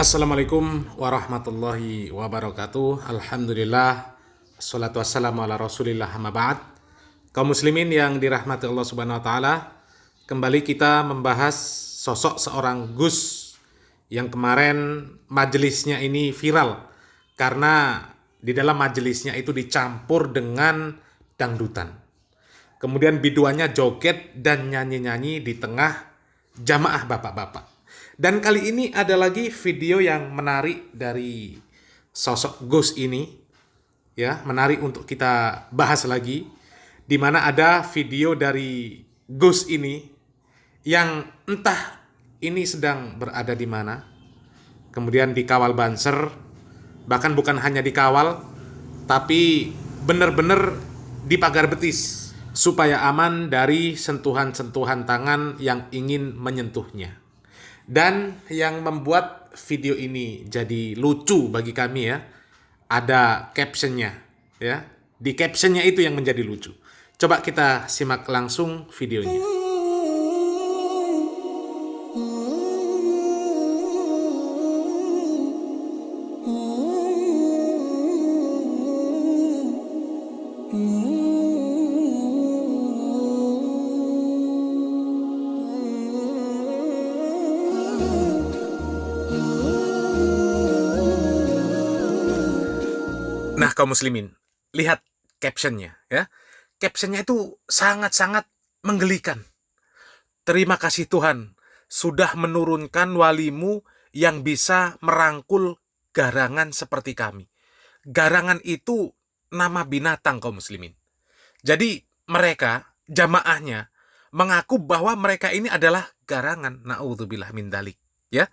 Assalamualaikum warahmatullahi wabarakatuh. Alhamdulillah, assalatu wassalamu ala rasulillah, amma ba'd. Kaum muslimin yang dirahmati Allah subhanahu wa ta'ala, kembali kita membahas sosok seorang Gus yang kemarin majelisnya ini viral karena di dalam majelisnya itu dicampur dengan dangdutan. Kemudian biduannya joget dan nyanyi-nyanyi di tengah jamaah bapak-bapak. Dan kali ini ada lagi video yang menarik dari sosok Gus ini, ya, menarik untuk kita bahas lagi, di mana ada video dari Gus ini yang entah ini sedang berada di mana, kemudian dikawal banser, bahkan bukan hanya dikawal, tapi benar-benar dipagar betis supaya aman dari sentuhan-sentuhan tangan yang ingin menyentuhnya. Dan yang membuat video ini jadi lucu bagi kami ya, ada captionnya ya. Di captionnya itu yang menjadi lucu. Coba kita simak langsung videonya. Nah, kaum muslimin, lihat captionnya ya. Captionnya itu sangat-sangat menggelikan. Terima kasih Tuhan sudah menurunkan walimu yang bisa merangkul garangan seperti kami. Garangan itu nama binatang, kaum muslimin. Jadi mereka, jamaahnya, mengaku bahwa mereka ini adalah garangan. Na'udzubillah min dzalik, ya.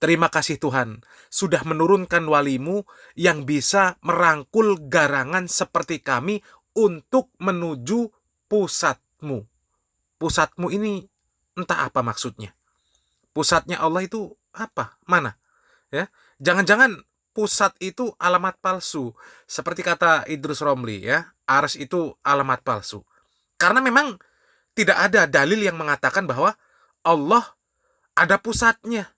Terima kasih Tuhan sudah menurunkan walimu yang bisa merangkul garangan seperti kami untuk menuju pusatmu. Pusatmu ini entah apa maksudnya. Pusatnya Allah itu apa? Mana? Ya, jangan-jangan pusat itu alamat palsu. Seperti kata Idrus Romli ya, Ars itu alamat palsu. Karena memang tidak ada dalil yang mengatakan bahwa Allah ada pusatnya.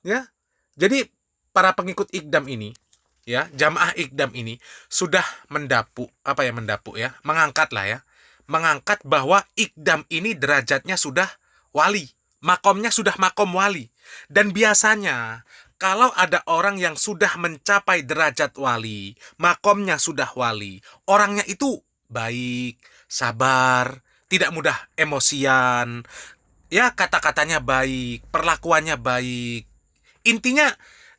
Ya, jadi para pengikut Iqdam ini, ya, jamaah Iqdam ini sudah mendapuk ya, mengangkat bahwa Iqdam ini derajatnya sudah wali, makomnya sudah makom wali. Dan biasanya kalau ada orang yang sudah mencapai derajat wali, makomnya sudah wali, orangnya itu baik, sabar, tidak mudah emosian, ya, kata-katanya baik, perlakuannya baik. Intinya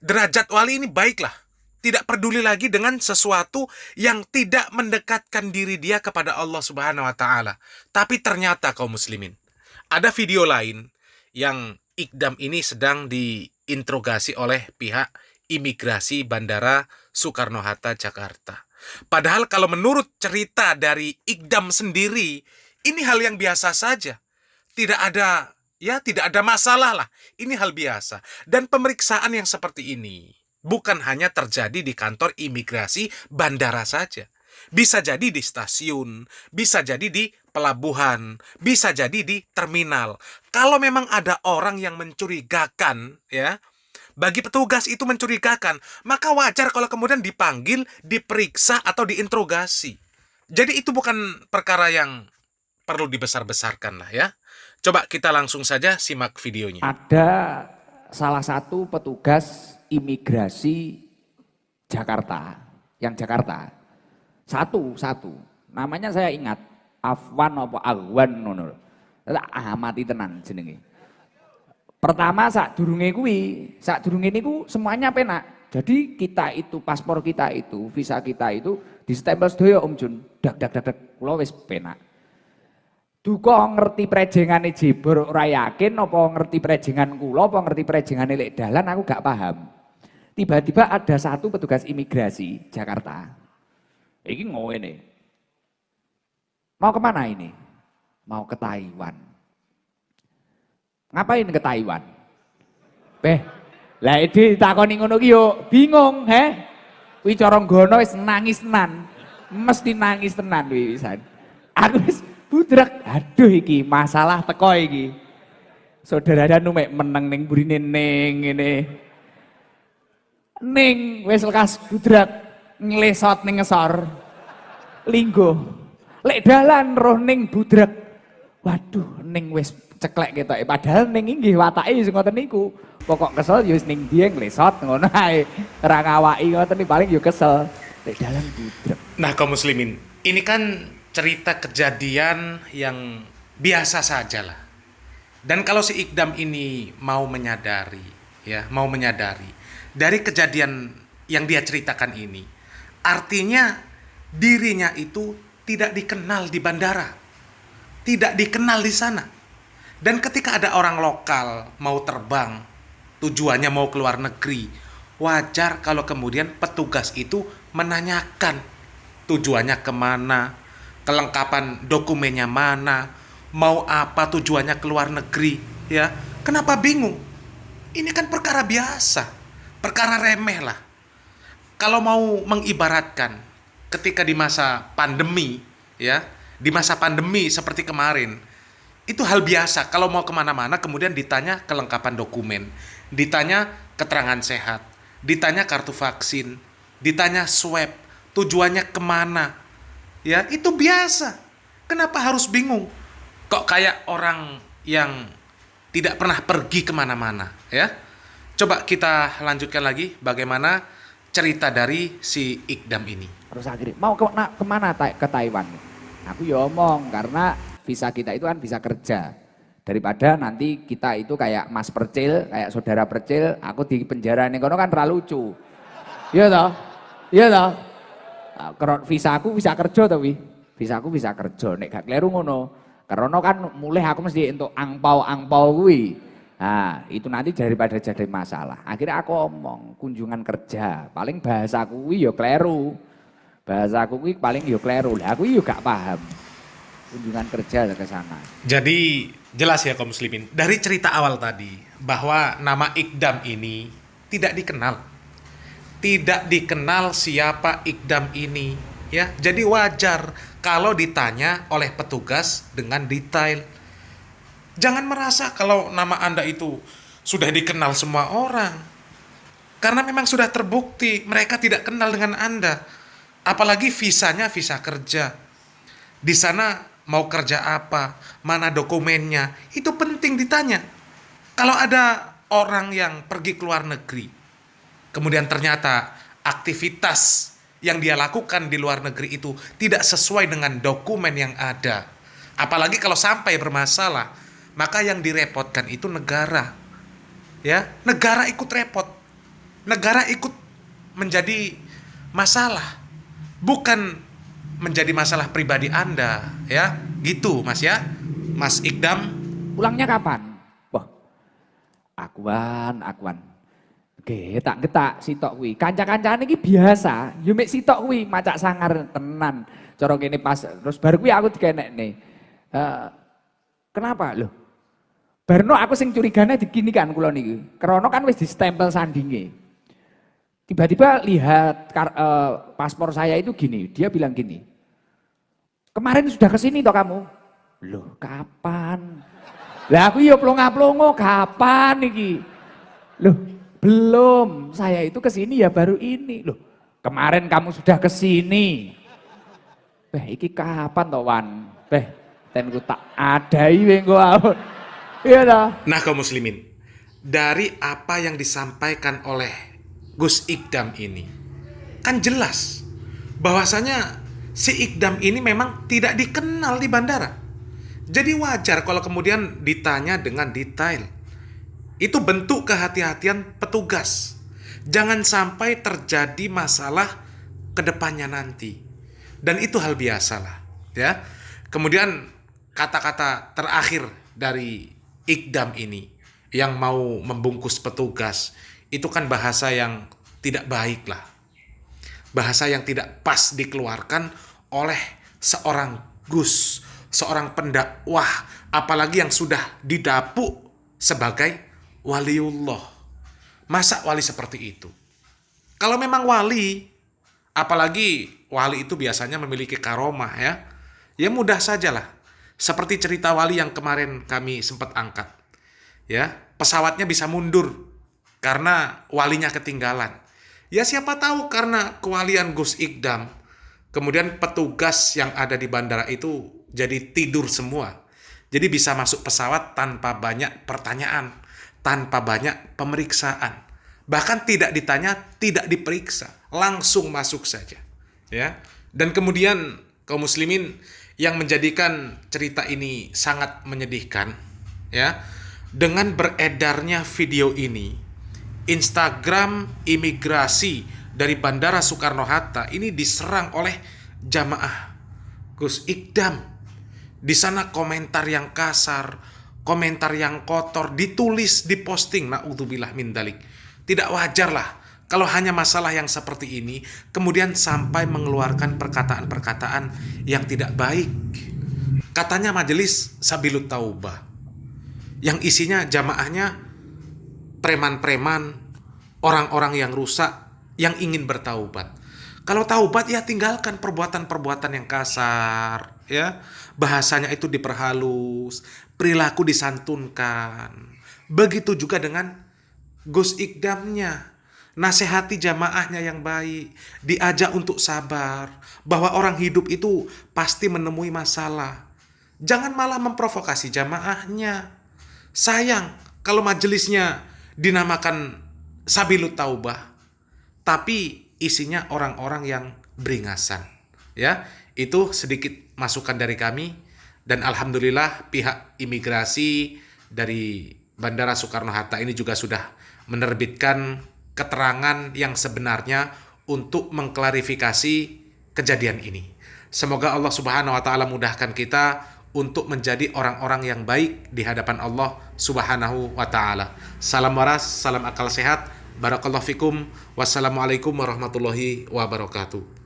derajat wali ini baiklah. Tidak peduli lagi dengan sesuatu yang tidak mendekatkan diri dia kepada Allah Subhanahu wa Ta'ala. Tapi ternyata kaum muslimin, ada video lain yang Iqdam ini sedang diinterogasi oleh pihak imigrasi Bandara Soekarno-Hatta, Jakarta. Padahal kalau menurut cerita dari Iqdam sendiri, ini hal yang biasa saja. Tidak ada masalah lah. Ini hal biasa. Dan pemeriksaan yang seperti ini bukan hanya terjadi di kantor imigrasi bandara saja. Bisa jadi di stasiun, bisa jadi di pelabuhan, bisa jadi di terminal. Kalau memang ada orang yang mencurigakan, ya, bagi petugas itu mencurigakan, maka wajar kalau kemudian dipanggil, diperiksa atau diinterogasi. Jadi itu bukan perkara yang perlu dibesar-besarkan lah ya. Coba kita langsung saja simak videonya. Ada salah satu petugas imigrasi Jakarta, yang Jakarta. Satu. Namanya saya ingat, Afwan apa Agwan ngono. Mati tenan jenenge. Pertama sadurunge niku semuanya penak. Jadi kita itu, paspor kita itu, visa kita itu distempel sedaya Om Jun. Dak. Kula wis penak. Duka ngerti prejengane Jibor ora yakin apa ngerti prejengan kula apa ngerti prejengane lek dalan aku gak paham. Tiba-tiba ada satu petugas imigrasi Jakarta. Iki ngene. Mau kemana ini? Mau ke Taiwan. Ngapain ke Taiwan? Lah iki takoni ngono ki yo bingung, he? Kuwi cara ngono wis nangis tenan. Mesti nangis tenan kuwi wisan. Aku wis budrek, aduh iki masalah teko iki. Saudara anu mek meneng ning burine ning ngene. ning wis lekas gudrak nglesot ning ngesor. Linggo. Lek dalan roh ning budrek. Waduh, ning wis ceklek ketoke. Padahal ning inggih watake wis ngoten niku. Pokok kesel ya wis ning dieng nglesot ngono ae. Ora ngawaki ngoten iki paling ya kesel. Lek dalan budrek. Nah, kaum muslimin, ini kan cerita kejadian yang biasa saja lah. Dan kalau si Ikdam ini mau menyadari, ya, mau menyadari dari kejadian yang dia ceritakan ini, artinya dirinya itu tidak dikenal di bandara, tidak dikenal di sana. Dan ketika ada orang lokal mau terbang, tujuannya mau ke luar negeri, wajar kalau kemudian petugas itu menanyakan tujuannya kemana, kelengkapan dokumennya mana, mau apa tujuannya ke luar negeri, ya. Kenapa bingung? Ini kan perkara biasa, perkara remeh lah. Kalau mau mengibaratkan ketika di masa pandemi, ya, di masa pandemi seperti kemarin, itu hal biasa. Kalau mau kemana-mana kemudian ditanya kelengkapan dokumen, ditanya keterangan sehat, ditanya kartu vaksin, ditanya swab, tujuannya kemana, ya, itu biasa. Kenapa harus bingung? Kok kayak orang yang tidak pernah pergi kemana-mana, ya? Coba kita lanjutkan lagi bagaimana cerita dari si Ikdam ini. Terus akhirnya mau kemana ke Taiwan? Aku ya omong karena visa kita itu kan visa kerja. Daripada nanti kita itu kayak Mas Percil, kayak saudara Percil, aku di penjara ning kono kan ra lucu. Iya toh? Iya toh? Visa aku visa kerja to wi. Visa aku visa kerja nek gak kleru ngono. Karena kan mulai aku mesti untuk angpau kuwi. Nah, itu nanti daripada jadi masalah. Akhirnya aku omong kunjungan kerja, paling bahasa kuwi ya kleru. Bahasa kuwi paling ya kleru. Lah aku yo gak paham. Kunjungan kerja ke sana. Jadi jelas ya kaum muslimin, dari cerita awal tadi bahwa nama Ikdam ini tidak dikenal. Tidak dikenal siapa Ikdam ini, ya. Jadi wajar kalau ditanya oleh petugas dengan detail. Jangan merasa kalau nama Anda itu sudah dikenal semua orang. Karena memang sudah terbukti mereka tidak kenal dengan Anda. Apalagi visanya visa kerja. Di sana mau kerja apa, mana dokumennya, itu penting ditanya. Kalau ada orang yang pergi ke luar negeri, kemudian ternyata aktivitas yang dia lakukan di luar negeri itu tidak sesuai dengan dokumen yang ada, apalagi kalau sampai bermasalah, maka yang direpotkan itu negara. Ya, negara ikut repot. Negara ikut menjadi masalah. Bukan menjadi masalah pribadi Anda, ya. Gitu, Mas ya. Mas Ikdam. Pulangnya kapan? Wah, akuan. Getak sitok kuwi. Kanca-kancane iki biasa, yo mek sitok kuwi macak sangar tenan. Cara kene pas terus bar kuwi aku dikenekne. Kenapa loh? Barno aku sing curigane digini kan kula niki. Krana kan wis distempel sandinge. Tiba-tiba lihat paspor saya itu gini, dia bilang gini, kemarin sudah kesini toh kamu? Loh kapan? Lah aku ya plonga-plongo kapan iki? Loh belum, saya itu kesini ya baru ini. Loh kemarin kamu sudah kesini. Iki kapan toh Wan? Tenku tak adai wengko aku. Iya toh? Nah kaum muslimin, dari apa yang disampaikan oleh Gus Ikdam ini, kan jelas bahwasanya si Ikdam ini memang tidak dikenal di bandara. Jadi wajar kalau kemudian ditanya dengan detail. Itu bentuk kehati-hatian petugas. Jangan sampai terjadi masalah ke depannya nanti. Dan itu hal biasalah, ya. Kemudian kata-kata terakhir dari Ikdam ini yang mau membungkus petugas, itu kan bahasa yang tidak baik lah. Bahasa yang tidak pas dikeluarkan oleh seorang Gus, seorang pendakwah, apalagi yang sudah didapuk sebagai waliullah. Masa wali seperti itu? Kalau memang wali, apalagi wali itu biasanya memiliki karomah, ya mudah sajalah. Seperti cerita wali yang kemarin kami sempat angkat. Ya, pesawatnya bisa mundur karena walinya ketinggalan. Ya siapa tahu karena kewalian Gus Ikdam, kemudian petugas yang ada di bandara itu jadi tidur semua. Jadi bisa masuk pesawat tanpa banyak pertanyaan, tanpa banyak pemeriksaan. Bahkan tidak ditanya, tidak diperiksa, langsung masuk saja. Ya. Dan kemudian kaum muslimin yang menjadikan cerita ini sangat menyedihkan, ya, dengan beredarnya video ini, Instagram imigrasi dari Bandara Soekarno-Hatta ini diserang oleh jamaah Gus Ikdam. Di sana komentar yang kasar, komentar yang kotor, ditulis, diposting, na'udzubillah min dalik. Tidak wajar lah kalau hanya masalah yang seperti ini, kemudian sampai mengeluarkan perkataan-perkataan yang tidak baik. Katanya majelis Sabilut Taubah, yang isinya jamaahnya preman-preman, orang-orang yang rusak, yang ingin bertaubat. Kalau taubat ya tinggalkan perbuatan-perbuatan yang kasar, ya. Bahasanya itu diperhalus, perilaku disantunkan. Begitu juga dengan Gus Ikdamnya. Nasihati jamaahnya yang baik, diajak untuk sabar, bahwa orang hidup itu pasti menemui masalah. Jangan malah memprovokasi jamaahnya. Sayang kalau majelisnya dinamakan Sabilut Taubah, tapi isinya orang-orang yang beringasan. Ya, itu sedikit masukan dari kami, dan alhamdulillah pihak imigrasi dari Bandara Soekarno-Hatta ini juga sudah menerbitkan keterangan yang sebenarnya untuk mengklarifikasi kejadian ini. Semoga Allah Subhanahu wa taala mudahkan kita untuk menjadi orang-orang yang baik di hadapan Allah Subhanahu wa taala. Salam waras, salam akal sehat. Barakallahu fikum. Wassalamualaikum warahmatullahi wabarakatuh.